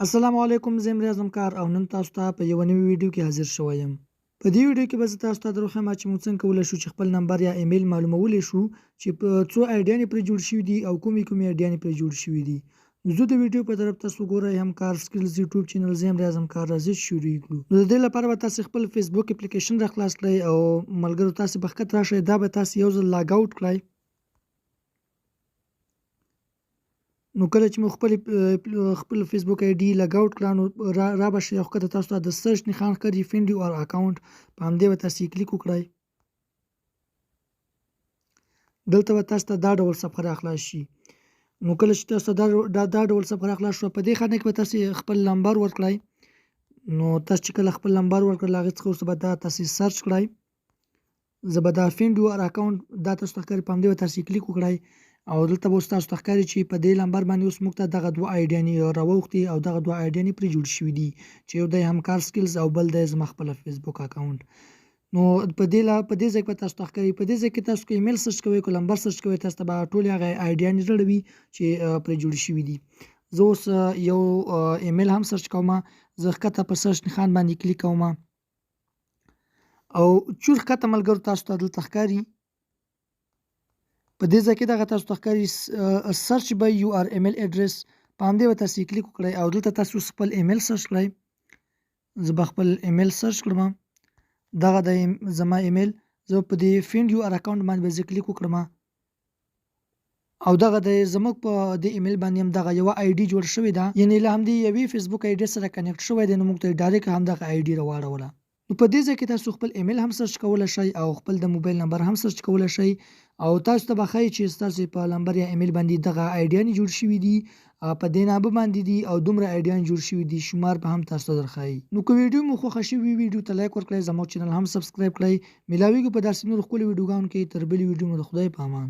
السلام علیکم، زه امریاز همکار او نن تاسو ته په یوه نوې ویډیو کې حاضر شوی یم. په دې ویډیو کې به زه تاسو ته دروښیم چې موږ څنګه کولی شو چې خپل نمبر یا ایمیل معلومولی شو چې په څو آیډیانې پرې جوړ شوي دي او کومې آیډیانې پرې جوړ شوي دي. نو زه د ویډیو په طرف تاسو ګورئ همکار سکلز یوټیوب چینل زه امریاز همکار راځي شروع کړو. نو د دې لپاره به تاسو خپل فیسبوک اپلیکیشن را خلاص کړئ او ملګرو تاسو به ښکته راشئ، دا به تاسو یو ځل لاګ آوټ کړئ. نو کله چې مو خپل فیسبوک آی ډي لګ آوټ کړه نو را به شي او ښکته تاسو ته د سرچ نښان ښکاري فینډ یور اکاونټ، په همدې به تاسو یې کلیک وکړئ. دلته به تاسو ته دا ډول صفحه را خلاص شي. نو کله چې تاسو ته دا ډول صفحه را خلاص شوه، په دې خانه کې به تاسو خپل نمبر ورکړئ. نو تاسو چې کله خپل نمبر ورکړل هغې څخه وروسته به دا تاسو سرچ کړئ. زه به دا فینډ یور اکاونټ دا تاسو ته ښکاري، په همدې به تاسو یې کلیک وکړئ او دلته به اوس تاسو ته ښکاري چې په دې نمبر باندې اوس موږ ته دغه دوه آیډیانې راواوښتي او دغه دوه آیډیانې پرې جوړ شوي دي چې یو دی همکار سکلز او بل دی زما خپله فیسبوک اکاونټ. نو په دې ځای کې به تاسو ته ښکاري، په دې ځای کې تاسو که ایمیل سرچ کوئ که نمبر سرچ کوئ تاسو ته به ټولې هغه آیډیانې راوړي چې پرې جوړې شوي دي. زه اوس یو ایمیل هم سرچ کومه، زه ښکته په سرچ نښان باندې کلیک کومه او چور ښکته ملګرو تاسو ته دلته ښکاري. په دې ځای کې دغه تاسو ته ښکاري سرچ بای یور ایمیل اډرس، په همدې به تاسو یې کلیک وکړئ او دلته تاسو خپل ایمیل سرچ کړئ. زه به خپل ایمیل سرچ کړم، دغه د زما ایمیل، زه په دې فینډ یور اکاونټ باندې به زه کلیک وکړم او دغه د زموږ په دې ایمیل باندې هم دغه یوه آی ډي جوړ شوې ده، یعنې له همدې یوې فیسبوک آی ډي سره کنیکټ شوی دی. نو موږ ته ډایرکټ همدغه آی ډي راواړوله. نو په دې ځای کې تاسو خپل ایمیل هم سرچ کولی شئ او خپل د موبایل نمبر هم سرچ کولی شئ او تاسو ته به ښایي چې ستاسو په نمبر یا ایمیل باندې دغه آیډیانې جوړ شوي دي، په دې نامه باندې دي او دومره آیډیانې جوړ شوي دي، شمار به هم تاسو ته درښایي. نو که ویډیو مو خوښه شوي ویډیو ته لایک ورکړئ، زموږ چینل هم سبسکرایب کړئ. میلاویږو په داسې نورو ښکلو ویډیوګانو کې، تر بلې ویډیو مو د خدای په امان.